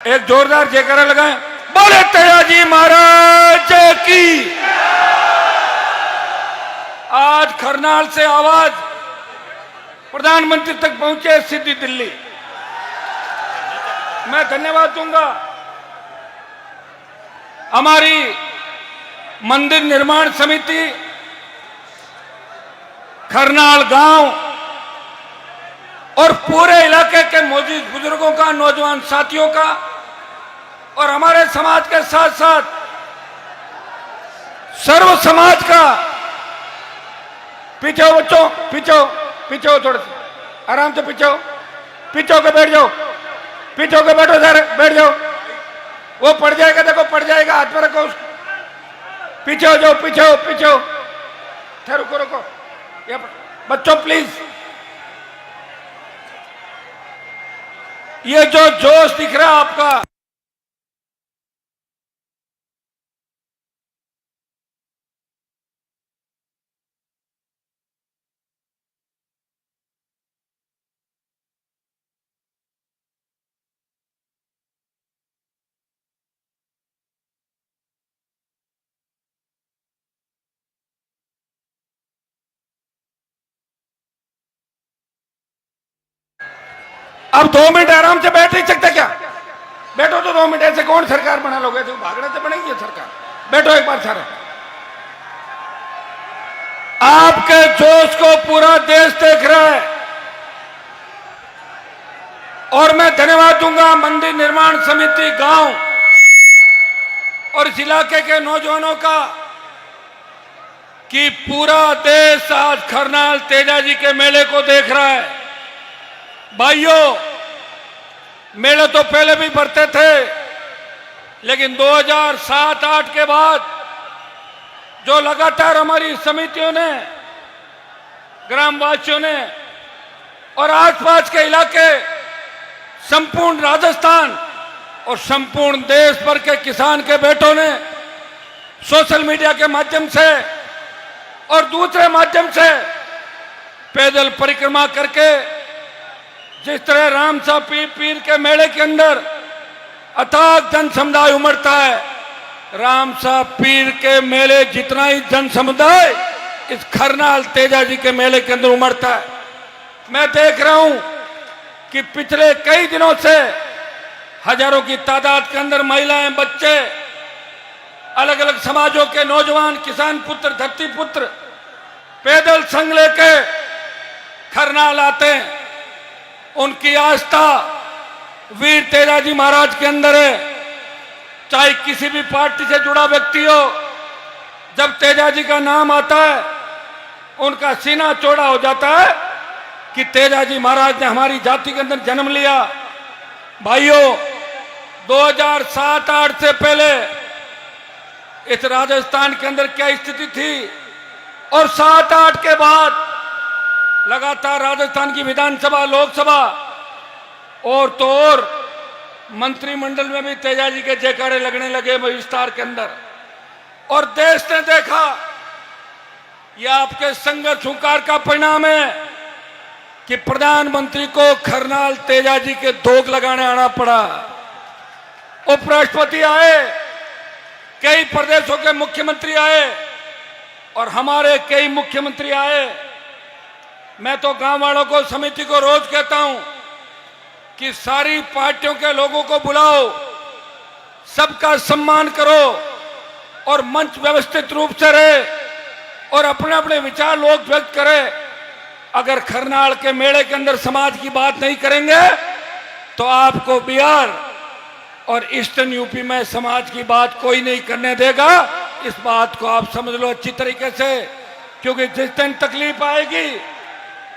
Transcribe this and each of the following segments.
एक जोरदार जयकारा लगाएं। बोले तेजाजी महाराज की। आज करनाल से आवाज प्रधानमंत्री तक पहुंचे, सीधी दिल्ली। मैं धन्यवाद दूंगा हमारी मंदिर निर्माण समिति, करनाल गांव और पूरे इलाके के मौजूद बुजुर्गों का, नौजवान साथियों का और हमारे समाज के साथ साथ सर्व समाज का। पीछे हो बच्चों, पीछे हो, थोड़ा सा आराम से पीछे होकर बैठ जाओ, पीछे होकर बैठो सर, बैठ जाओ। वो पड़ जाएगा, देखो पड़ जाएगा, हाथ में रखो उसको। पीछे हो जाओ, पीछे हो। रुको ये बच्चों प्लीज। ये जो जोश दिख रहा है आपका, अब 2 मिनट आराम से बैठ नहीं सकते क्या? बैठो तो 2 मिनट। ऐसे कौन सरकार बना लोगे? तो भागने से बनेगी सरकार। बैठो एक बार सारे। आपके जोश को पूरा देश देख रहा है और मैं धन्यवाद दूंगा मंदिर निर्माण समिति गांव और इस इलाके के नौजवानों का कि पूरा देश आज करनाल तेजाजी के मेले को देख रहा है। भाइयों, मेले तो पहले भी बढ़ते थे, लेकिन 2007-8 के बाद जो लगातार हमारी समितियों ने, ग्रामवासियों ने और आसपास के इलाके, संपूर्ण राजस्थान और संपूर्ण देश भर के किसान के बेटों ने सोशल मीडिया के माध्यम से और दूसरे माध्यम से पैदल परिक्रमा करके, जिस तरह रामसा पीर के मेले के अंदर अथाक जन समुदाय उमड़ता है, रामसा पीर के मेले जितना ही जन समुदाय इस करनाल तेजाजी के मेले के अंदर उमड़ता है। मैं देख रहा हूं कि पिछले कई दिनों से हजारों की तादाद के अंदर महिलाएं, बच्चे, अलग अलग समाजों के नौजवान, किसान पुत्र, धरती पुत्र पैदल संग लेके करनाल आते हैं। उनकी आस्था वीर तेजाजी महाराज के अंदर है। चाहे किसी भी पार्टी से जुड़ा व्यक्ति हो, जब तेजाजी का नाम आता है उनका सीना चौड़ा हो जाता है कि तेजाजी महाराज ने हमारी जाति के अंदर जन्म लिया। भाइयों, 2007-8 से पहले इस राजस्थान के अंदर क्या स्थिति थी और 7-8 के बाद लगातार राजस्थान की विधानसभा, लोकसभा और तो और मंत्रिमंडल में भी तेजाजी के जयकारे लगने लगे विस्तार के अंदर। और देश ने देखा यह आपके संघर्ष हुंकार का परिणाम है कि प्रधानमंत्री को करनाल तेजाजी के धोख लगाने आना पड़ा। उपराष्ट्रपति आए, कई प्रदेशों के मुख्यमंत्री आए और हमारे कई मुख्यमंत्री आए। मैं तो गांव वालों को, समिति को रोज कहता हूं कि सारी पार्टियों के लोगों को बुलाओ, सबका सम्मान करो और मंच व्यवस्थित रूप से रहे और अपने अपने विचार लोग व्यक्त करें। अगर करनाल के मेले के अंदर समाज की बात नहीं करेंगे तो आपको बिहार और ईस्टर्न यूपी में समाज की बात कोई नहीं करने देगा। इस बात को आप समझ लो अच्छी तरीके से, क्योंकि जिस दिन तकलीफ आएगी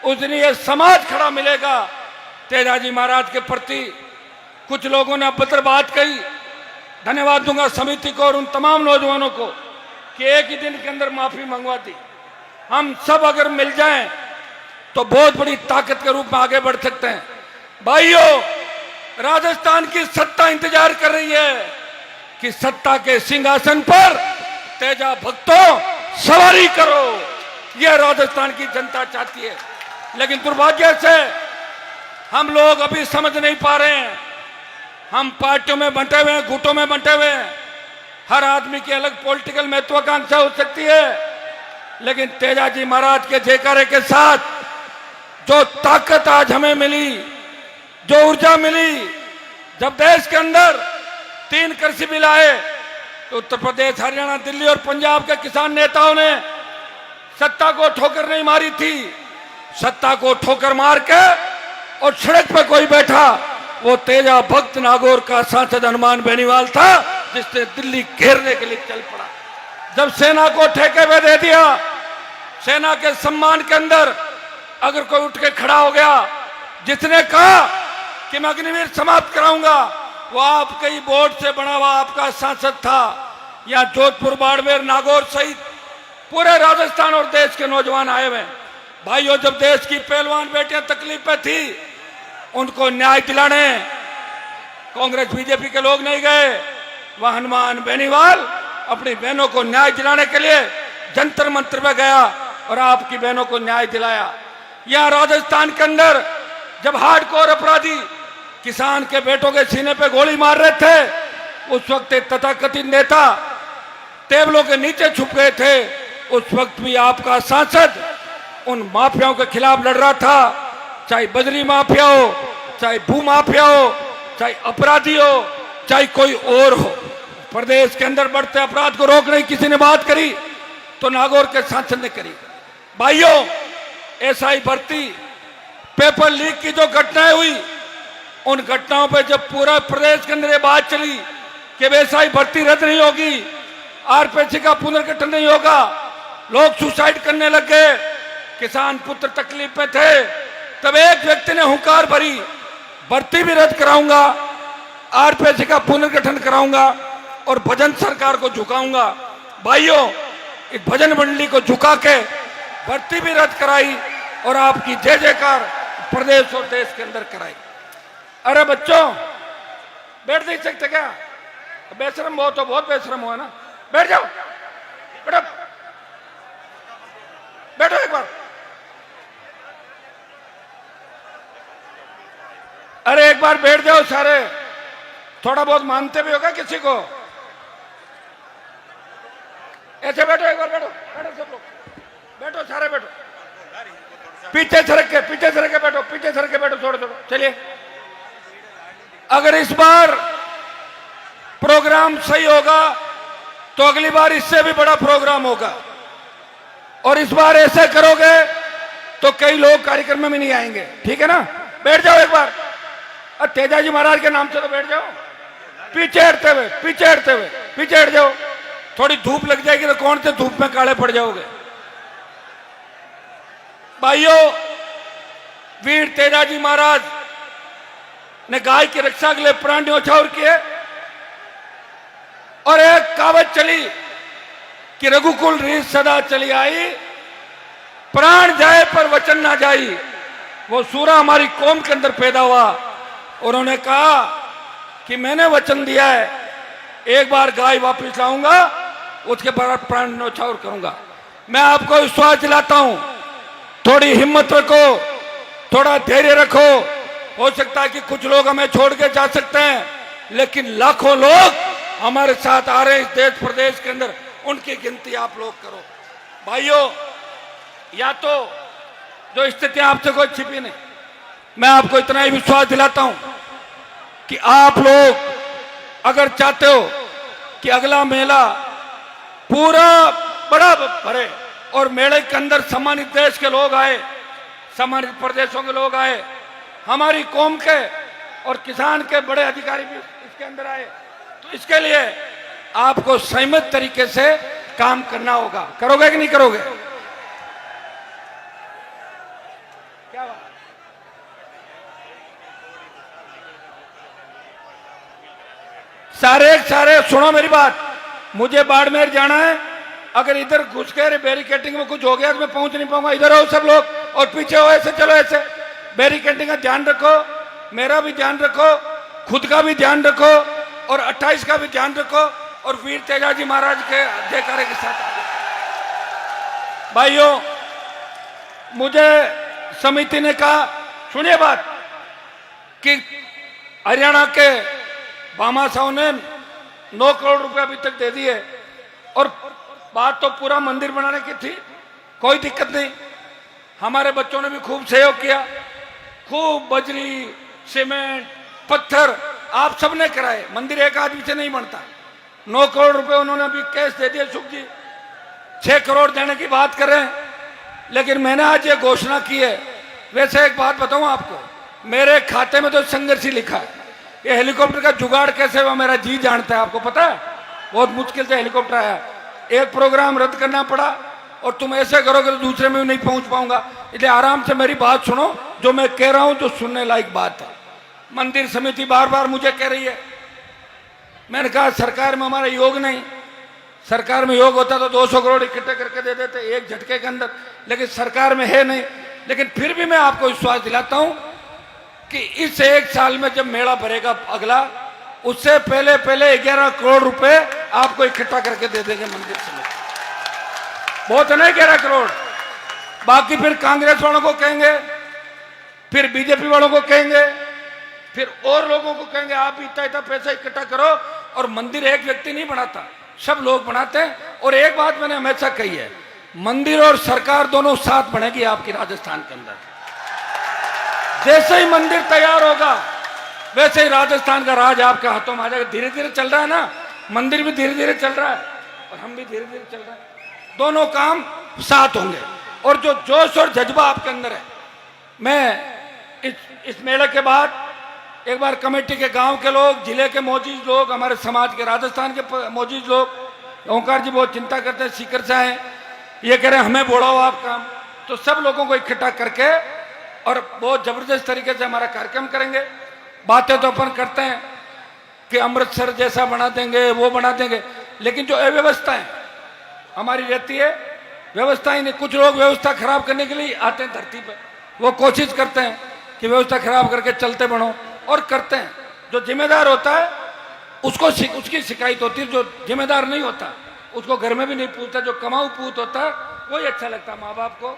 उस दिन ये समाज खड़ा मिलेगा तेजाजी महाराज के प्रति। कुछ लोगों ने अभद्र बात कही, धन्यवाद दूंगा समिति को और उन तमाम नौजवानों को कि एक ही दिन के अंदर माफी मंगवा दी। हम सब अगर मिल जाएं तो बहुत बड़ी ताकत के रूप में आगे बढ़ सकते हैं। भाइयों, राजस्थान की सत्ता इंतजार कर रही है कि सत्ता के सिंहासन पर तेजा भक्तों सवारी करो। यह राजस्थान की जनता चाहती है, लेकिन दुर्भाग्य से हम लोग अभी समझ नहीं पा रहे हैं हम पार्टियों में बंटे हुए हैं, गुटों में बंटे हुए हैं। हर आदमी की अलग पॉलिटिकल महत्वाकांक्षा हो सकती है, लेकिन तेजाजी महाराज के जयकारे के साथ जो ताकत आज हमें मिली, जो ऊर्जा मिली, जब देश के अंदर 3 कृषि बिल आए तो उत्तर प्रदेश, हरियाणा, दिल्ली और पंजाब के किसान नेताओं ने सत्ता को ठोकर नहीं मारी थी। सत्ता को ठोकर मार के और सड़क पे कोई बैठा, वो तेजा भक्त नागौर का सांसद हनुमान बेनीवाल था, जिसने दिल्ली घेरने के लिए चल पड़ा। जब सेना को ठेके पे दे दिया, सेना के सम्मान के अंदर अगर कोई उठ के खड़ा हो गया, जिसने कहा कि मैं अग्निवीर समाप्त कराऊंगा, वो आपके ही वोट से बना हुआ आपका सांसद था। या जोधपुर, बाड़मेर, नागौर सहित पूरे राजस्थान और देश के नौजवान आए हुए। भाइयों, जब देश की पहलवान बेटियां तकलीफ पे थी, उनको न्याय दिलाने कांग्रेस बीजेपी के लोग नहीं गए। वह हनुमान बेनीवाल अपनी बहनों को न्याय दिलाने के लिए जंतर मंत्र में गया और आपकी बहनों को न्याय दिलाया। यह राजस्थान के अंदर जब हार्डकोर अपराधी किसान के बेटों के सीने पे गोली मार रहे थे, उस वक्त एक तथाकथित नेता टेबलों के नीचे छुप गए थे। उस वक्त भी आपका सांसद उन माफियाओं के खिलाफ लड़ रहा था, चाहे बजरी माफिया हो, चाहे भू माफिया हो, चाहे अपराधी हो, चाहे कोई और हो। प्रदेश के अंदर बढ़ते अपराध को रोकने की किसी ने बात करी तो नागौर के सांसद ने करी। भाइयों, एसआई भर्ती, पेपर लीक की जो घटनाएं हुई, उन घटनाओं पे जब पूरा प्रदेश के अंदर ये बात चली कि एसआई भर्ती रद्द नहीं होगी, आरपीसी का पुनर्गठन नहीं होगा, लोग सुसाइड करने लग गए, किसान पुत्र तकलीफ में थे, तब एक व्यक्ति ने हुंकार भरी, भर्ती भी रद्द कराऊंगा, आरपीसी का पुनर्गठन कराऊंगा और भजन सरकार को झुकाऊंगा। भाइयों, इस भजन मंडली को झुका के भर्ती भी रद्द कराई और आपकी जय जयकार प्रदेश और देश के अंदर कराई। अरे बच्चों, बैठ नहीं सकते क्या? बेशरम हो तो बहुत बेशरम हुआ ना। बैठ जाओ, बैठो, बैठो एक बार। अरे एक बार बैठ जाओ सारे, थोड़ा बहुत मानते भी होगा किसी को। ऐसे बैठो, एक बार बैठो, बैठो सब लोग, बैठो सारे, बैठो, पीछे सरक के बैठो, पीछे सरक के बैठो, थोड़ा थोड़ा। चलिए, अगर इस बार प्रोग्राम सही होगा तो अगली बार इससे भी बड़ा प्रोग्राम होगा, और इस बार ऐसे करोगे तो कई लोग कार्यक्रम में भी नहीं आएंगे। ठीक है ना? बैठ जाओ एक बार। तेजाजी महाराज के नाम से तो बैठ जाओ, पीछे हटते हुए, पीछे हट जाओ। थोड़ी धूप लग जाएगी तो कौन से धूप में काले पड़ जाओगे। भाइयों, वीर तेजाजी महाराज ने गाय की रक्षा के लिए प्राण न्यौछावर किए, और एक कहावत चली कि रघुकुल रीत सदा चली आई, प्राण जाए पर वचन ना जाई। वो सूरा हमारी कौम के अंदर पैदा हुआ। उन्होंने कहा कि मैंने वचन दिया है, एक बार गाय वापस लाऊंगा, उसके बाद प्राण न्यौछावर करूंगा। मैं आपको विश्वास दिलाता हूं, थोड़ी हिम्मत रखो, थोड़ा धैर्य रखो। हो सकता है कि कुछ लोग हमें छोड़ के जा सकते हैं, लेकिन लाखों लोग हमारे साथ आ रहे हैं इस देश प्रदेश के अंदर, उनकी गिनती आप लोग करो। भाइयों, या तो जो स्थितियां आपसे कोई छिपी नहीं, मैं आपको इतना ही विश्वास दिलाता हूं कि आप लोग अगर चाहते हो कि अगला मेला पूरा बड़ा भरे और मेले के अंदर सम्मानित देश के लोग आए, सम्मानित प्रदेशों के लोग आए, हमारी कौम के और किसान के बड़े अधिकारी भी इसके अंदर आए, तो इसके लिए आपको संयमित तरीके से काम करना होगा। करोगे कि नहीं करोगे? क्या बात? सारे सुनो मेरी बात। मुझे बाड़मेर जाना है, अगर इधर घुस के बैरिकेटिंग में कुछ हो गया तो मैं पहुंच नहीं पाऊंगा। इधर आओ सब लोग और पीछे हो, ऐसे चलो, ऐसे। बैरिकेटिंग का ध्यान रखो, मेरा भी ध्यान रखो, खुद का भी ध्यान रखो, और 28 का भी ध्यान रखो, और वीर तेजाजी महाराज के जयकारे के साथ। भाइयों, मुझे समिति ने कहा, सुनिए बात, कि हरियाणा के पामा साहू ने 9 करोड़ रुपए अभी तक दे दिए और बात तो पूरा मंदिर बनाने की थी, कोई दिक्कत नहीं। हमारे बच्चों ने भी खूब सहयोग किया, खूब बजरी सीमेंट पत्थर आप सबने कराए, मंदिर एक आदमी से नहीं बनता। 9 करोड़ रुपए उन्होंने अभी कैश दे दिए सुख जी, 6 करोड़ देने की बात कर रहे हैं। लेकिन मैंने आज ये घोषणा की है। वैसे एक बात बताऊं आपको, मेरे खाते में तो संघर्ष ही लिखा है। ये हेलीकॉप्टर का जुगाड़ कैसे हुआ मेरा जी जानता है, आपको पता है। बहुत मुश्किल से हेलीकॉप्टर आया, एक प्रोग्राम रद्द करना पड़ा और तुम ऐसे करोगे तो दूसरे में भी नहीं पहुंच पाऊंगा। इसलिए आराम से मेरी बात सुनो, जो मैं कह रहा हूं जो सुनने लायक बात है। मंदिर समिति बार बार मुझे कह रही है, मैंने कहा सरकार में हमारा योग नहीं, सरकार में योग होता तो 200 करोड़ इकट्ठे करके दे देते एक झटके के अंदर, लेकिन सरकार में है नहीं। लेकिन फिर भी मैं आपको विश्वास दिलाता हूं कि इस एक साल में जब मेला भरेगा अगला, उससे पहले पहले 11 करोड़ रुपए आपको इकट्ठा करके दे देंगे मंदिर समिति। बहुत है ना 11 करोड़। बाकी फिर कांग्रेस वालों को कहेंगे, फिर बीजेपी वालों को कहेंगे, फिर और लोगों को कहेंगे आप भी इतना इतना पैसा इकट्ठा करो। और मंदिर एक व्यक्ति नहीं बनाता, सब लोग बनाते हैं। और एक बात मैंने हमेशा कही है, मंदिर और सरकार दोनों साथ बनेगी आपकी राजस्थान के अंदर। जैसे ही मंदिर तैयार होगा वैसे ही राजस्थान का राज आपके हाथों में आ जाएगा। धीरे धीरे चल रहा है ना, मंदिर भी धीरे धीरे चल रहा है और हम भी धीरे धीरे चल रहे हैं, दोनों काम साथ होंगे। और जो जोश और जज्बा आपके अंदर है, मैं इस मेले के बाद एक बार कमेटी के गांव के लोग, जिले के मौजूद लोग, हमारे समाज के राजस्थान के मौजूद लोग, ओंकार जी बहुत चिंता करते हैं, सीकर से आए, ये कह रहे हैं हमें बोलाओ आप काम, तो सब लोगों को इकट्ठा करके और बहुत जबरदस्त तरीके से हमारा कार्यक्रम करेंगे। बातें तो अपन करते हैं कि अमृतसर जैसा बना देंगे, वो बना देंगे, लेकिन जो अव्यवस्थाएं हमारी रहती है, व्यवस्था ही नहीं। कुछ लोग व्यवस्था खराब करने के लिए आते हैं धरती पर, वो कोशिश करते हैं कि व्यवस्था खराब करके चलते बढ़ो, और करते हैं। जो जिम्मेदार होता है उसको उसकी शिकायत होती है, जो जिम्मेदार नहीं होता उसको घर में भी नहीं पूछता। जो कमाऊ पूत होता है वही अच्छा लगता है माँ बाप को,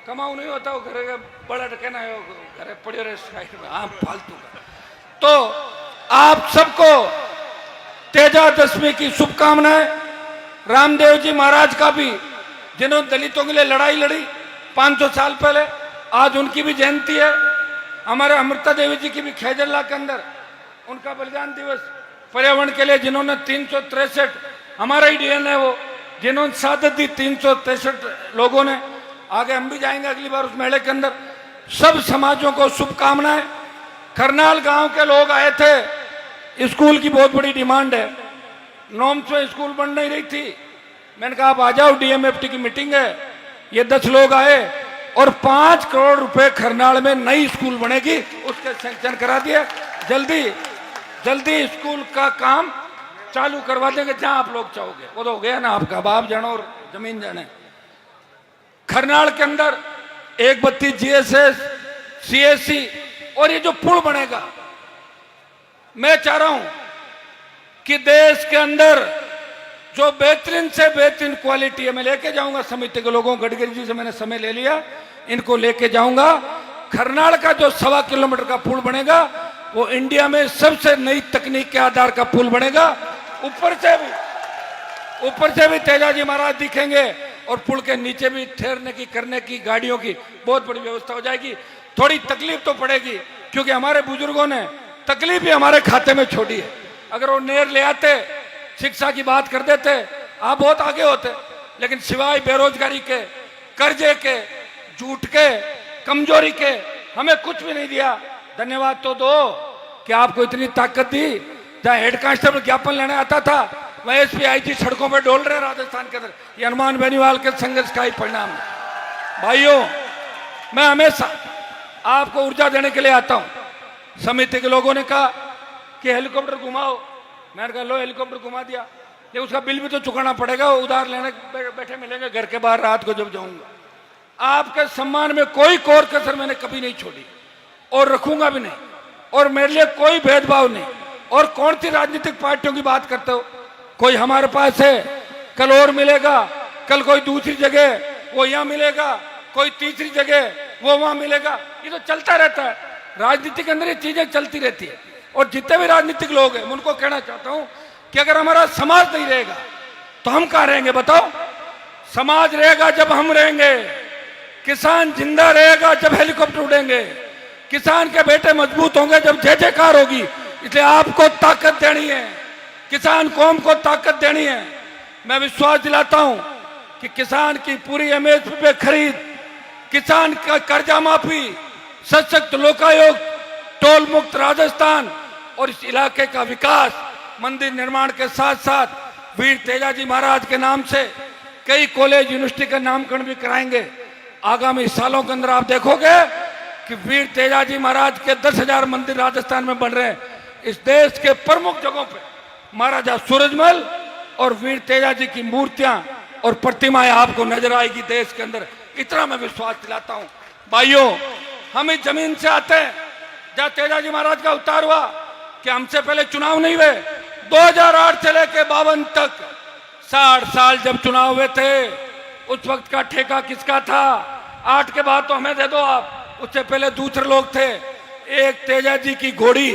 कमाऊ नहीं होता वो घर का बड़ा कहना है घर पड़े रहे साइड में, हाँ फालतू का। तो आप सबको तेजा दशमी की शुभकामनाएं। रामदेव जी महाराज का भी, जिन्होंने दलितों के लिए लड़ाई लड़ी 500 साल पहले, आज उनकी भी जयंती है। हमारे अमृता देवी जी की भी खैजल्ला के अंदर उनका बलिदान दिवस। पर्यावरण के लिए जिन्होंने 363, हमारा ही डीएन है वो, जिन्होंने शहादत दी 363 लोगों ने। आगे हम भी जाएंगे अगली बार उस मेले के अंदर। सब समाजों को शुभकामनाएं। करनाल गांव के लोग आए थे, स्कूल की बहुत बड़ी डिमांड है, नॉर्म्स में स्कूल बन नहीं रही थी। मैंने कहा आप आ जाओ, डीएमएफटी की मीटिंग है। ये 10 लोग आए और 5 करोड़ रुपए करनाल में नई स्कूल बनेगी, उसके सैंक्शन करा दिए। जल्दी जल्दी स्कूल का काम चालू करवा देंगे जहां आप लोग चाहोगे। वो तो हो गया ना आपका, अब आप जानो और जमीन जाने। करनाल के अंदर 132 जीएसएस, सीएससी और ये जो पुल बनेगा, मैं चाह रहा हूं कि देश के अंदर जो बेहतरीन से बेहतरीन क्वालिटी है, मैं लेके जाऊंगा समिति के लोगों, गडकरी जी से मैंने समय ले लिया, इनको लेके जाऊंगा। करनाल का जो 1.25 किलोमीटर का पुल बनेगा वो इंडिया में सबसे नई तकनीक के आधार का पुल बनेगा। ऊपर से भी तेजाजी महाराज दिखेंगे और पुल के नीचे भी ठहरने की, करने की, गाड़ियों की बहुत बड़ी व्यवस्था हो जाएगी। थोड़ी तकलीफ तो पड़ेगी क्योंकि हमारे बुजुर्गों ने तकलीफ भी हमारे खाते में छोड़ी है। अगर वो नेर ले आते, शिक्षा की बात कर देते, आप बहुत आगे होते। लेकिन सिवाय बेरोजगारी के, कर्जे के, झूठ के, कमजोरी के हमें कुछ भी नहीं दिया। धन्यवाद तो दो कि आपको इतनी ताकत दी। जहां हेड कांस्टेबल ज्ञापन लेने आता था, वह एसपी आईजी सड़कों पर डोल रहे राजस्थान के अंदर। ये हनुमान बेनीवाल के संघर्ष का ही परिणाम है। भाइयों, मैं हमेशा आपको ऊर्जा देने के लिए आता हूं। समिति के लोगों ने कहा कि हेलीकॉप्टर घुमाओ, मैंने कहा लो हेलीकॉप्टर घुमा दिया, ये उसका बिल भी तो चुकाना पड़ेगा। उधार लेने बैठे मिलेंगे घर के बाहर रात को जब जाऊंगा। आपके सम्मान में कोई कोर कसर मैंने कभी नहीं छोड़ी और रखूंगा भी नहीं, और मेरे लिए कोई भेदभाव नहीं। और कौन सी राजनीतिक पार्टियों की बात करते हो? कोई हमारे पास है, कल और मिलेगा, कल कोई दूसरी जगह वो यहां मिलेगा, कोई तीसरी जगह वो वहां मिलेगा। ये तो चलता रहता है, राजनीति के अंदर ये चीजें चलती रहती है। और जितने भी राजनीतिक लोग हैं, मैं उनको कहना चाहता हूं कि अगर हमारा समाज नहीं रहेगा तो हम कहां रहेंगे बताओ? समाज रहेगा जब हम रहेंगे, किसान जिंदा रहेगा जब हेलीकॉप्टर उड़ेंगे, किसान के बेटे मजबूत होंगे जब जय जयकार होगी। इसलिए आपको ताकत देनी है, किसान कौम को ताकत देनी है। मैं विश्वास दिलाता हूं कि किसान की पूरी एमएसपी पे खरीद, किसान का कर्जा माफी, सशक्त लोकायुक्त, टोल मुक्त राजस्थान और इस इलाके का विकास, मंदिर निर्माण के साथ साथ वीर तेजाजी महाराज के नाम से कई कॉलेज यूनिवर्सिटी का नामकरण भी कराएंगे। आगामी सालों के अंदर आप देखोगे कि वीर तेजाजी महाराज के 10,000 मंदिर राजस्थान में बन रहे हैं। इस देश के प्रमुख जगहों पे महाराजा सूरजमल और वीर तेजाजी की मूर्तियां और प्रतिमाएं आपको नजर आएगी देश के अंदर। इतना मैं विश्वास दिलाता हूं। भाइयों, हम इस जमीन से आते हैं जहां तेजाजी महाराज का अवतार हुआ कि हमसे पहले चुनाव नहीं हुए। 2008 से लेकर 52 तक 60 साल जब चुनाव हुए थे, उस वक्त का ठेका किसका था? 8 के बाद तो हमें दे दो आप, उससे पहले दूसरे लोग थे। एक तेजाजी की घोड़ी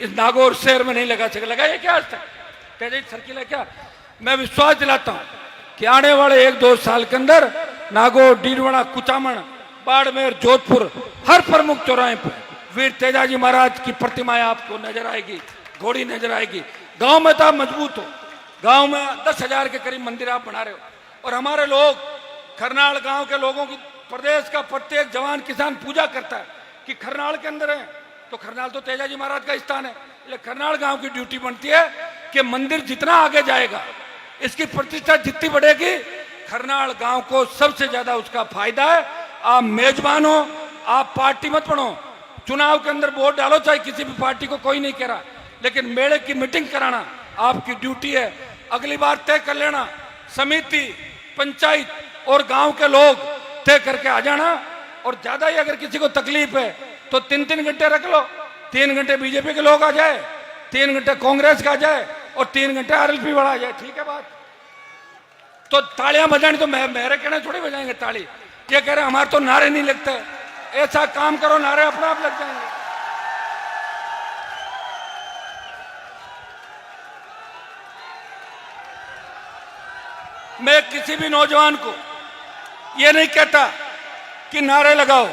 इस नागौर शहर में नहीं लगा सके। लगाइए क्या आज तक? तेजाजी सर्किल है क्या? मैं विश्वास दिलाता हूं कि आने वाले 1-2 साल के अंदर नागौर, डीडवाड़ा, कुचामन, बाड़मेर, जोधपुर, हर प्रमुख चौराहे पर वीर तेजाजी महाराज की प्रतिमाएं आपको नजर आएगी, घोड़ी नजर आएगी। गांव में तो आप मजबूत हो, गांव में 10,000 के करीब मंदिर आप बना रहे हो। और हमारे लोग, खरनाल गांव के लोगों की, प्रदेश का प्रत्येक जवान किसान पूजा करता है कि खरनाल के अंदर है तो खरनाल तो तेजाजी महाराज का स्थान है। इसलिए खरनाल गांव की ड्यूटी बनती है कि मंदिर जितना आगे जाएगा, इसकी प्रतिष्ठा जितनी बढ़ेगी, खरनाल गांव को सबसे ज्यादा उसका फायदा है। आप मेजबान हो, आप पार्टी मत बनो, चुनाव के अंदर वोट डालो चाहे किसी भी पार्टी को, कोई नहीं कह रहा, लेकिन मेले की मीटिंग कराना आपकी ड्यूटी है। अगली बार तय कर लेना, समिति, पंचायत और गांव के लोग तय करके आ जाना। और ज्यादा ही अगर किसी को तकलीफ है तो 3-3 घंटे रख लो, 3 घंटे बीजेपी के लोग आ जाए, 3 घंटे कांग्रेस का आ जाए और 3 घंटे आरएलपी वाला आ जाए। ठीक है बात? तो तालियां बजानी तो मेरे कहने थोड़ी बजाएंगे ताली। ये कह रहे हमारे तो नारे नहीं लगते। ऐसा काम करो, नारे अपने आप लग जाएंगे। मैं किसी भी नौजवान को ये नहीं कहता कि नारे लगाओ।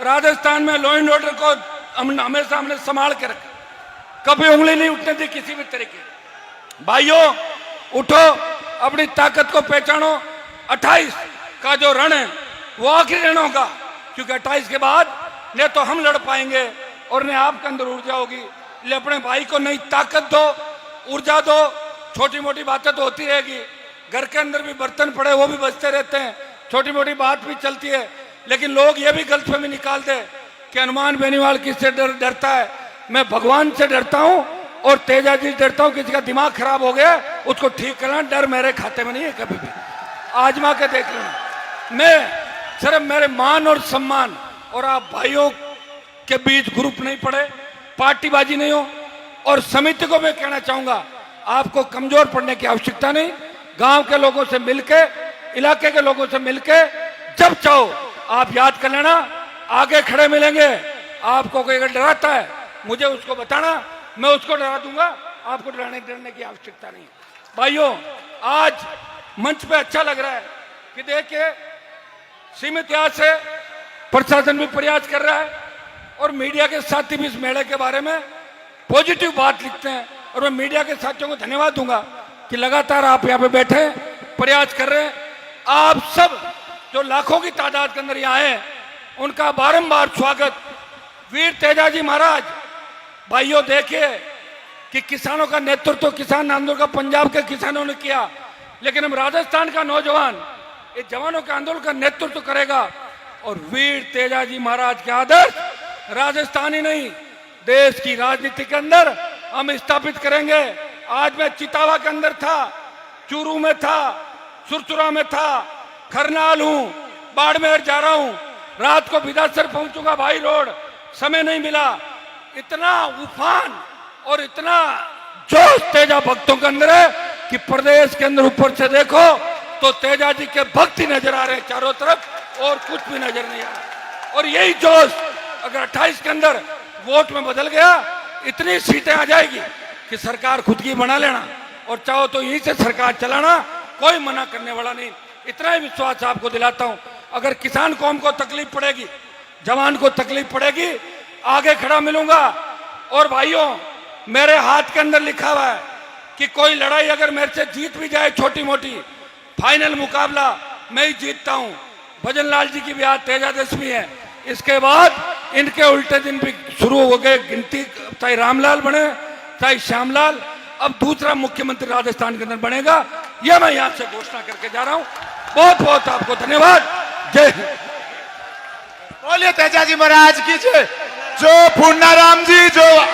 राजस्थान में लॉ एंड ऑर्डर को हमेशा हमने संभाल के रखा, कभी उंगली नहीं उठने दी किसी भी तरीके। भाइयों, उठो, अपनी ताकत को पहचानो। 28 का जो रण है वो आखिरी रण होगा, क्योंकि 28 के बाद न तो हम लड़ पाएंगे और न आपके अंदर ऊर्जा होगी। इसलिए अपने भाई को नई ताकत दो, ऊर्जा दो। छोटी मोटी बातें तो होती रहेगी, घर के अंदर भी बर्तन पड़े वो भी बजते रहते हैं, छोटी मोटी बात भी चलती है, लेकिन लोग ये भी गलतफहमी निकाल दे कि हनुमान बेनीवाल किससे डरता है। मैं भगवान से डरता हूं और तेजाजी से डरता हूं। किसी का दिमाग खराब हो गया उसको ठीक करना, डर मेरे खाते में नहीं है कभी भी, आजमा के देख लेना। मैं सिर्फ मेरे मान और सम्मान और आप भाइयों के बीच ग्रुप नहीं पड़े, पार्टीबाजी नहीं हो। और समिति को मैं कहना चाहूंगा, आपको कमजोर पड़ने की आवश्यकता नहीं। गांव के लोगों से मिलके, इलाके के लोगों से मिलके जब चाहो आप याद कर लेना, आगे खड़े मिलेंगे। आपको कोई अगर डराता है मुझे उसको बताना, मैं उसको डरा दूंगा। आपको डरने की आवश्यकता नहीं। भाइयों, आज मंच पे अच्छा लग रहा है कि देखिए सीमित इतिहास से प्रशासन भी प्रयास कर रहा है और मीडिया के साथी भी इस मेले के बारे में पॉजिटिव बात लिखते हैं। और मैं मीडिया के साथियों को धन्यवाद दूंगा कि लगातार आप यहाँ पे बैठे प्रयास कर रहे हैं। आप सब जो लाखों की तादाद के अंदर यहाँ आए, उनका बारंबार स्वागत। वीर तेजाजी महाराज, भाइयों देखिए कि किसानों का नेतृत्व, किसान आंदोलन का पंजाब के किसानों ने किया, लेकिन हम राजस्थान का नौजवान इस जवानों के आंदोलन का नेतृत्व करेगा। और वीर तेजाजी महाराज के आदर्श राजस्थानी नहीं, देश की राजनीति के अंदर हम स्थापित करेंगे। आज मैं चितावा के अंदर था, चूरू में था, सुरसुरा में था, खरनाल हूं, बाड़मेर जा रहा हूं, रात को बिदासर पहुंचूंगा। भाई रोड समय नहीं मिला। इतना उफान और इतना जोश तेजा भक्तों के अंदर है कि प्रदेश के अंदर ऊपर से देखो तो तेजा जी के भक्त ही नजर आ रहे हैं चारों तरफ, और कुछ भी नजर नहीं आ रहा। और यही जोश अगर 28 के अंदर वोट में बदल गया, इतनी सीटें आ जाएगी कि सरकार खुद की बना लेना और चाहो तो यहीं से सरकार चलाना, कोई मना करने वाला नहीं। इतना ही विश्वास आपको दिलाता हूं। अगर किसान कौम को तकलीफ पड़ेगी, जवान को तकलीफ पड़ेगी, आगे खड़ा मिलूंगा। और भाइयों, मेरे हाथ के अंदर लिखा हुआ है कि कोई लड़ाई अगर मेरे से जीत भी जाए छोटी मोटी, फाइनल मुकाबला मैं ही जीतता हूं। भजन लाल जी की भी आज तेजादशमी है, इसके बाद इनके उल्टे दिन भी शुरू हो गए गिनती, चाहे रामलाल बने चाहे श्यामलाल, अब दूसरा मुख्यमंत्री राजस्थान के अंदर बनेगा। यह मैं यहां से घोषणा करके जा रहा हूं। बहुत बहुत आपको धन्यवाद। जय हिंद। बोलिए तेजाजी महाराज की जय। जो पूर्णाराम जी जो